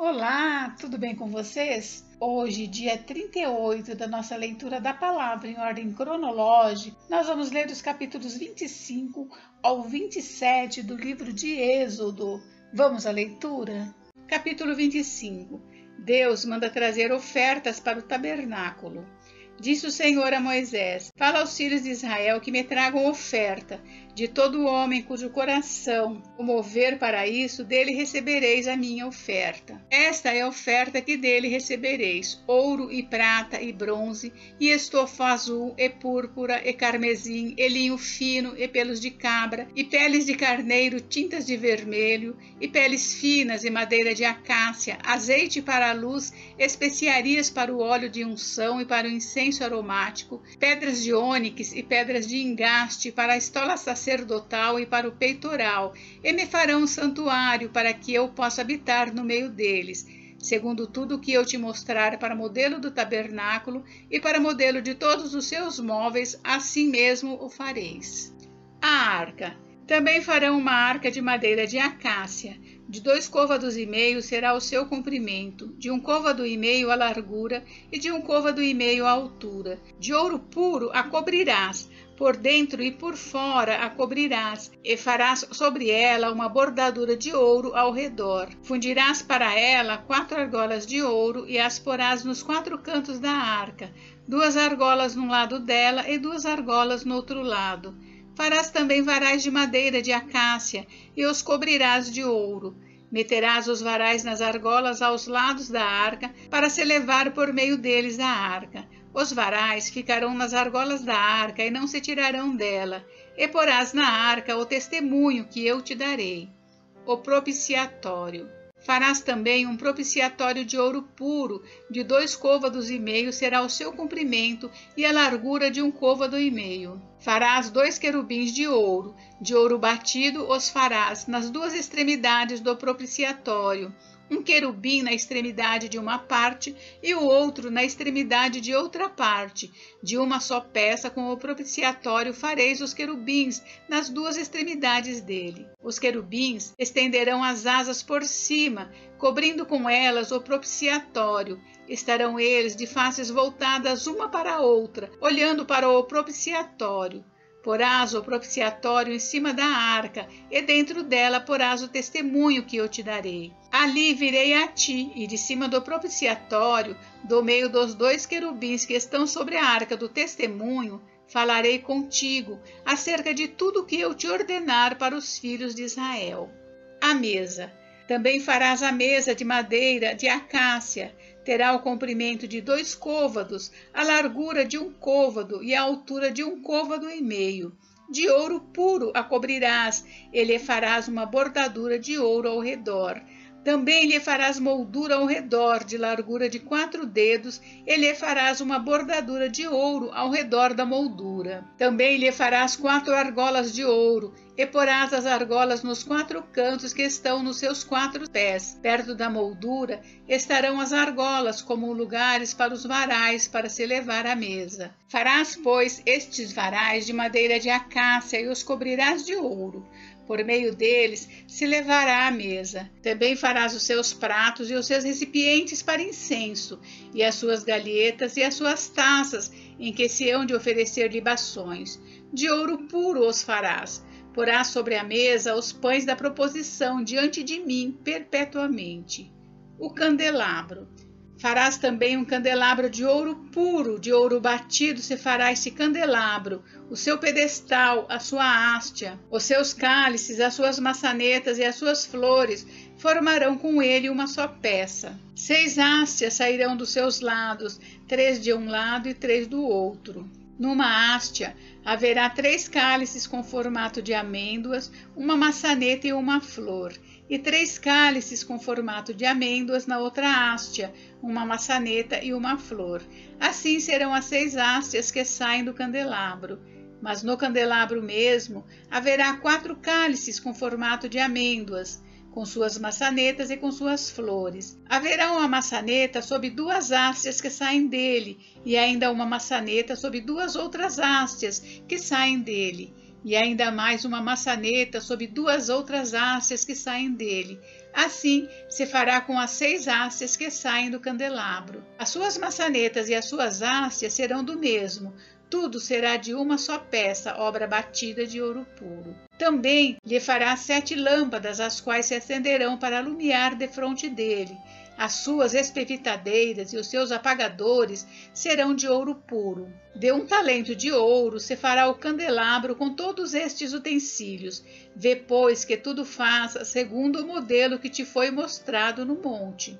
Olá, tudo bem com vocês? Hoje, dia 38 da nossa leitura da palavra em ordem cronológica, nós vamos ler os capítulos 25 ao 27 do livro de Êxodo. Vamos à leitura? Capítulo 25. Deus manda trazer ofertas para o tabernáculo. Disse o Senhor a Moisés: Fala aos filhos de Israel que me tragam oferta, de todo homem cujo coração o mover para isso, dele recebereis a minha oferta. Esta é a oferta que dele recebereis: ouro e prata e bronze, e estofa azul, e púrpura, e carmesim, e linho fino, e pelos de cabra, e peles de carneiro, tintas de vermelho, e peles finas, e madeira de acácia, azeite para a luz, especiarias para o óleo de unção e para o incenso aromático, pedras de ônix e pedras de engaste para a estola sacerdotal e para o peitoral, e me farão um santuário para que eu possa habitar no meio deles, segundo tudo o que eu te mostrar para modelo do tabernáculo e para modelo de todos os seus móveis, assim mesmo o fareis. A arca. Também farão uma arca de madeira de acácia, de 2 côvados e meio será o seu comprimento, de 1 côvado e meio a largura e de 1 côvado e meio a altura. De ouro puro a cobrirás, por dentro e por fora a cobrirás, e farás sobre ela uma bordadura de ouro ao redor. Fundirás para ela 4 argolas de ouro e as porás nos 4 cantos da arca, 2 argolas num lado dela e 2 argolas no outro lado. Farás também varais de madeira de acácia e os cobrirás de ouro. Meterás os varais nas argolas aos lados da arca, para se levar por meio deles a arca. Os varais ficarão nas argolas da arca e não se tirarão dela. E porás na arca o testemunho que eu te darei. O propiciatório. Farás também um propiciatório de ouro puro, de 2 côvados e meio será o seu comprimento e a largura de 1 côvado e meio. Farás 2 querubins de ouro batido os farás nas 2 extremidades do propiciatório, um querubim na extremidade de uma parte e o outro na extremidade de outra parte. De uma só peça com o propiciatório fareis os querubins nas 2 extremidades dele. Os querubins estenderão as asas por cima, cobrindo com elas o propiciatório. Estarão eles de faces voltadas uma para a outra, olhando para o propiciatório. Porás o propiciatório em cima da arca, e dentro dela porás o testemunho que eu te darei. Ali virei a ti, e de cima do propiciatório, do meio dos 2 querubins que estão sobre a arca do testemunho, falarei contigo acerca de tudo o que eu te ordenar para os filhos de Israel. A mesa. Também farás a mesa de madeira de acácia. Terá o comprimento de 2 côvados, a largura de 1 côvado e a altura de 1 côvado e meio. De ouro puro a cobrirás, e lhe farás uma bordadura de ouro ao redor. Também lhe farás moldura ao redor, de largura de 4 dedos, e lhe farás uma bordadura de ouro ao redor da moldura. Também lhe farás 4 argolas de ouro, e porás as argolas nos 4 cantos que estão nos seus 4 pés. Perto da moldura estarão as argolas como lugares para os varais para se levar à mesa. Farás, pois, estes varais de madeira de acácia e os cobrirás de ouro. Por meio deles se levará à mesa. Também farás os seus pratos e os seus recipientes para incenso, e as suas galhetas e as suas taças, em que se hão de oferecer libações. De ouro puro os farás. Porás sobre a mesa os pães da proposição diante de mim perpetuamente. O candelabro. Farás também um candelabro de ouro puro, de ouro batido se fará esse candelabro, o seu pedestal, a sua hastia, os seus cálices, as suas maçanetas e as suas flores formarão com ele uma só peça. 6 hastias sairão dos seus lados, 3 de um lado e 3 do outro. Numa hastia haverá 3 cálices com formato de amêndoas, uma maçaneta e uma flor, e 3 cálices com formato de amêndoas na outra hastia, uma maçaneta e uma flor. Assim serão as 6 hastias que saem do candelabro. Mas no candelabro mesmo haverá 4 cálices com formato de amêndoas, com suas maçanetas e com suas flores. Haverá uma maçaneta sob 2 hastias que saem dele, e ainda uma maçaneta sob 2 outras hastias que saem dele, e ainda mais uma maçaneta sob 2 outras hastias que saem dele. Assim se fará com as 6 hastes que saem do candelabro. As suas maçanetas e as suas hastes serão do mesmo. Tudo será de uma só peça, obra batida de ouro puro. Também lhe fará 7 lâmpadas, as quais se acenderão para alumiar defronte dele. As suas espevitadeiras e os seus apagadores serão de ouro puro. De 1 talento de ouro se fará o candelabro com todos estes utensílios. Vê, pois, que tudo faça segundo o modelo que te foi mostrado no monte.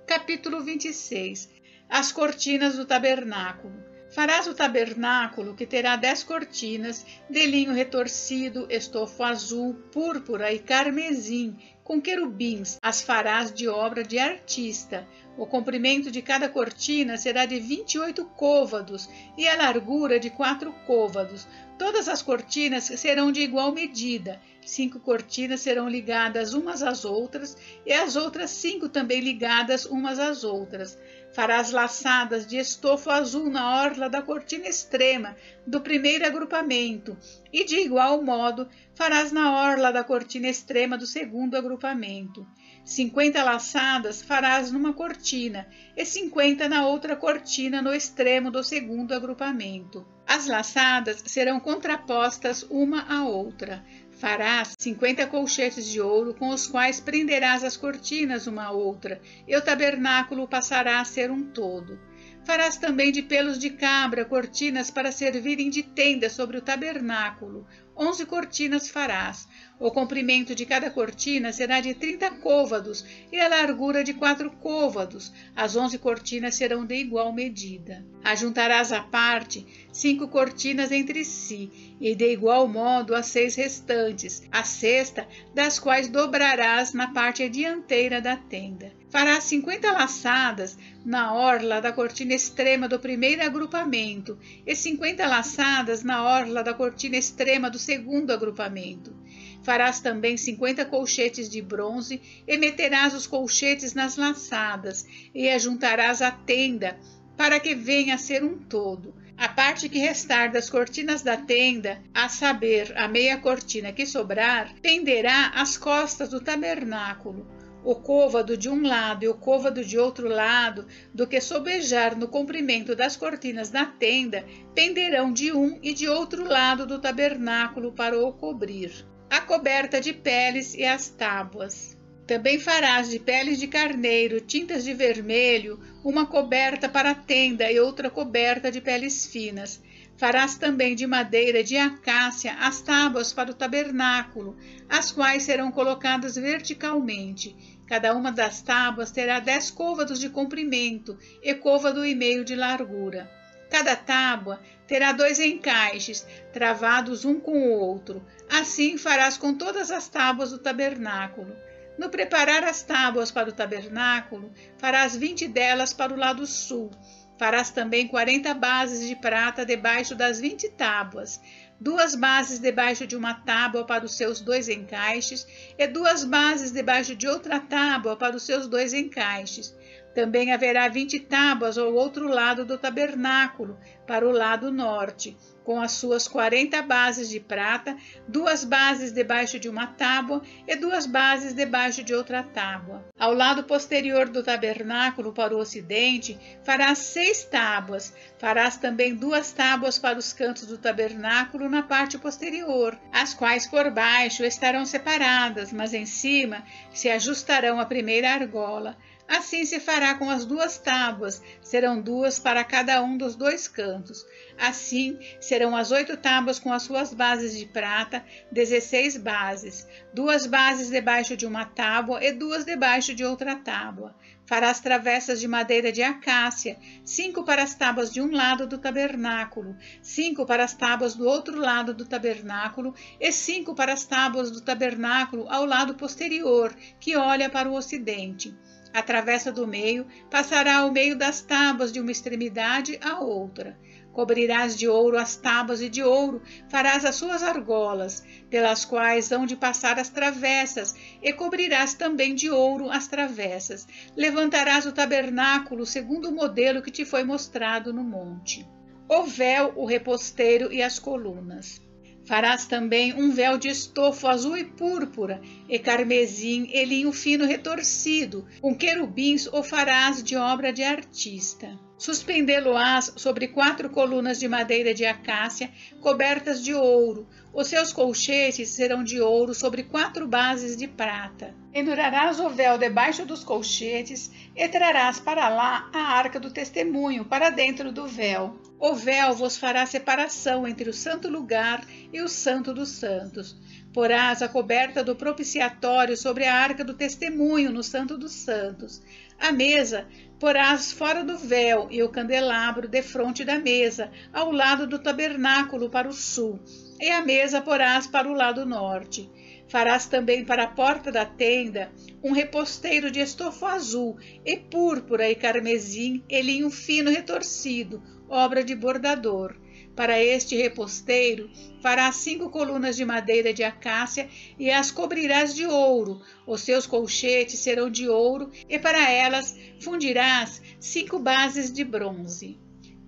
Capítulo 26. As cortinas do tabernáculo. Farás o tabernáculo, que terá 10 cortinas, de linho retorcido, estofo azul, púrpura e carmesim, com querubins. As farás de obra de artista. O comprimento de cada cortina será de 28 côvados e a largura de 4 côvados. Todas as cortinas serão de igual medida. 5 cortinas serão ligadas umas às outras e as outras 5 também ligadas umas às outras. Farás laçadas de estofo azul na orla da cortina extrema do primeiro agrupamento e, de igual modo, farás na orla da cortina extrema do segundo agrupamento. 50 laçadas farás numa cortina e 50 na outra cortina no extremo do segundo agrupamento. As laçadas serão contrapostas uma à outra. Farás 50 colchetes de ouro, com os quais prenderás as cortinas uma à outra, e o tabernáculo passará a ser um todo. Farás também de pelos de cabra cortinas para servirem de tenda sobre o tabernáculo. 11 cortinas farás. O comprimento de cada cortina será de 30 côvados e a largura de 4 côvados. As 11 cortinas serão de igual medida. Ajuntarás à parte 5 cortinas entre si, e de igual modo as 6 restantes, a sexta das quais dobrarás na parte dianteira da tenda. Farás 50 laçadas na orla da cortina extrema do primeiro agrupamento e 50 laçadas na orla da cortina extrema do segundo agrupamento. Farás também 50 colchetes de bronze e meterás os colchetes nas laçadas e ajuntarás a tenda para que venha a ser um todo. A parte que restar das cortinas da tenda, a saber, a meia cortina que sobrar, penderá às costas do tabernáculo. O côvado de um lado e o côvado de outro lado, do que sobejar no comprimento das cortinas da tenda, penderão de um e de outro lado do tabernáculo para o cobrir. A coberta de peles e as tábuas. Também farás de peles de carneiro, tintas de vermelho, uma coberta para a tenda e outra coberta de peles finas. Farás também de madeira de acácia as tábuas para o tabernáculo, as quais serão colocadas verticalmente. Cada uma das tábuas terá 10 côvados de comprimento e côvado e meio de largura. Cada tábua terá 2 encaixes, travados um com o outro. Assim farás com todas as tábuas do tabernáculo. No preparar as tábuas para o tabernáculo, farás 20 delas para o lado sul. Farás também 40 bases de prata debaixo das 20 tábuas, 2 bases debaixo de uma tábua para os seus 2 encaixes e 2 bases debaixo de outra tábua para os seus 2 encaixes. Também haverá 20 tábuas ao outro lado do tabernáculo, para o lado norte, com as suas 40 bases de prata, 2 bases debaixo de uma tábua e 2 bases debaixo de outra tábua. Ao lado posterior do tabernáculo, para o ocidente, farás 6 tábuas. Farás também 2 tábuas para os cantos do tabernáculo na parte posterior, as quais por baixo estarão separadas, mas em cima se ajustarão à primeira argola. Assim se fará com as 2 tábuas, serão 2 para cada um dos 2 cantos. Assim serão as 8 tábuas com as suas bases de prata, 16 bases, 2 bases debaixo de uma tábua e 2 debaixo de outra tábua. Farás travessas de madeira de acácia, 5 para as tábuas de um lado do tabernáculo, 5 para as tábuas do outro lado do tabernáculo e 5 para as tábuas do tabernáculo ao lado posterior, que olha para o ocidente. A travessa do meio passará ao meio das tábuas de uma extremidade à outra. Cobrirás de ouro as tábuas e de ouro farás as suas argolas, pelas quais hão de passar as travessas, e cobrirás também de ouro as travessas. Levantarás o tabernáculo segundo o modelo que te foi mostrado no monte. O véu, o reposteiro e as colunas. Farás também um véu de estofo azul e púrpura, e carmesim e linho fino retorcido, com querubins o farás de obra de artista. Suspendê-lo-ás sobre 4 colunas de madeira de acácia, cobertas de ouro. Os seus colchetes serão de ouro sobre 4 bases de prata. Pendurarás o véu debaixo dos colchetes e trarás para lá a arca do testemunho, para dentro do véu. O véu vos fará separação entre o santo lugar e o santo dos santos. Porás a coberta do propiciatório sobre a arca do testemunho no santo dos santos. A mesa porás fora do véu e o candelabro defronte da mesa, ao lado do tabernáculo para o sul, e a mesa porás para o lado norte. Farás também para a porta da tenda um reposteiro de estofo azul e púrpura e carmesim e linho fino retorcido, obra de bordador. Para este reposteiro farás 5 colunas de madeira de acácia e as cobrirás de ouro. Os seus colchetes serão de ouro e para elas fundirás 5 bases de bronze.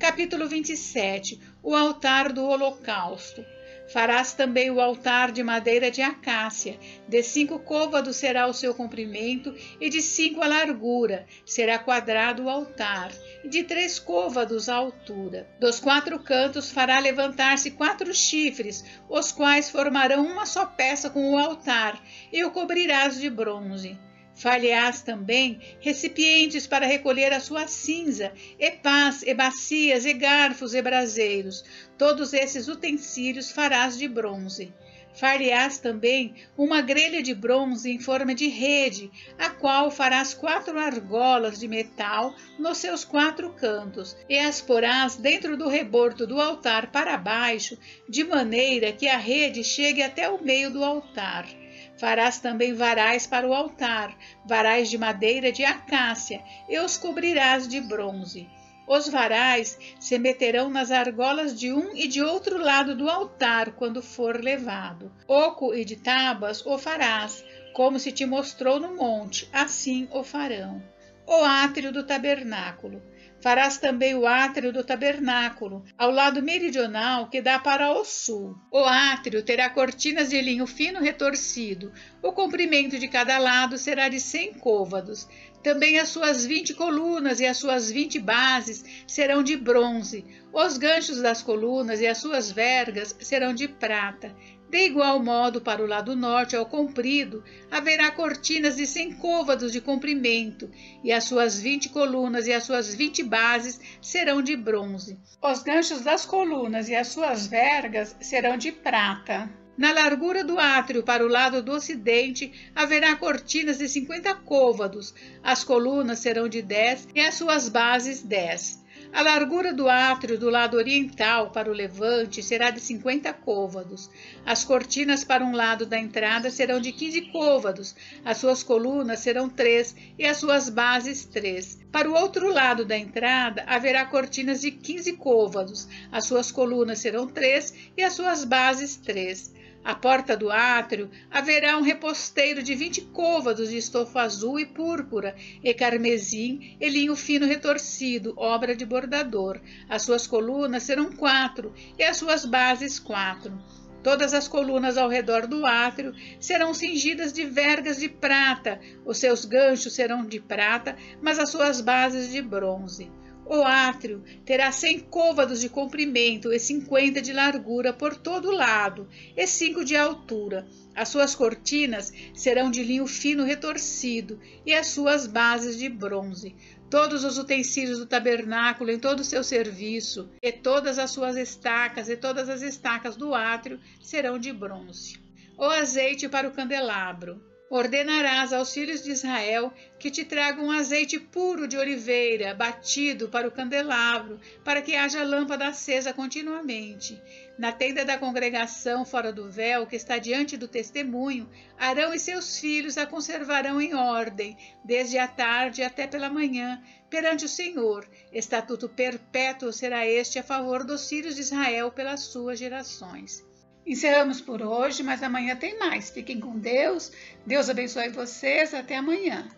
Capítulo 27. O altar do holocausto. Farás também o altar de madeira de acácia. De 5 côvados será o seu comprimento, e de 5 a largura. Será quadrado o altar, e de 3 côvados a altura. Dos 4 cantos fará levantar-se 4 chifres, os quais formarão uma só peça com o altar, e o cobrirás de bronze. Far-lhe-ás também recipientes para recolher a sua cinza, e pás, e bacias, e garfos, e braseiros. Todos esses utensílios farás de bronze. Far-lhe-ás também uma grelha de bronze em forma de rede, a qual farás 4 argolas de metal nos seus 4 cantos, e as porás dentro do rebordo do altar para baixo, de maneira que a rede chegue até o meio do altar. Farás também varais para o altar, varais de madeira de acácia, e os cobrirás de bronze. Os varais se meterão nas argolas de um e de outro lado do altar quando for levado. Oco e de tábuas o farás, como se te mostrou no monte, assim o farão. O átrio do tabernáculo. Farás também o átrio do tabernáculo, ao lado meridional que dá para o sul. O átrio terá cortinas de linho fino retorcido. O comprimento de cada lado será de 100 côvados. Também as suas 20 colunas e as suas 20 bases serão de bronze. Os ganchos das colunas e as suas vergas serão de prata. De igual modo, para o lado norte, ao comprido, haverá cortinas de 100 côvados de comprimento, e as suas 20 colunas e as suas 20 bases serão de bronze. Os ganchos das colunas e as suas vergas serão de prata. Na largura do átrio para o lado do ocidente haverá cortinas de 50 côvados. As colunas serão de 10 e as suas bases 10. A largura do átrio do lado oriental para o levante será de 50 côvados. As cortinas para um lado da entrada serão de 15 côvados. As suas colunas serão 3 e as suas bases 3. Para o outro lado da entrada haverá cortinas de 15 côvados. As suas colunas serão 3 e as suas bases 3. À porta do átrio haverá um reposteiro de 20 côvados de estofo azul e púrpura, e carmesim e linho fino retorcido, obra de bordador. As suas colunas serão 4 e as suas bases 4. Todas as colunas ao redor do átrio serão cingidas de vergas de prata. Os seus ganchos serão de prata, mas as suas bases de bronze. O átrio terá 100 côvados de comprimento e 50 de largura por todo lado, e 5 de altura. As suas cortinas serão de linho fino retorcido, e as suas bases de bronze. Todos os utensílios do tabernáculo em todo o seu serviço, e todas as suas estacas e todas as estacas do átrio serão de bronze. O azeite para o candelabro. Ordenarás aos filhos de Israel que te tragam azeite puro de oliveira, batido para o candelabro, para que haja lâmpada acesa continuamente. Na tenda da congregação, fora do véu, que está diante do testemunho, Arão e seus filhos a conservarão em ordem, desde a tarde até pela manhã, perante o Senhor. Estatuto perpétuo será este a favor dos filhos de Israel pelas suas gerações. Encerramos por hoje, mas amanhã tem mais. Fiquem com Deus. Deus abençoe vocês. Até amanhã.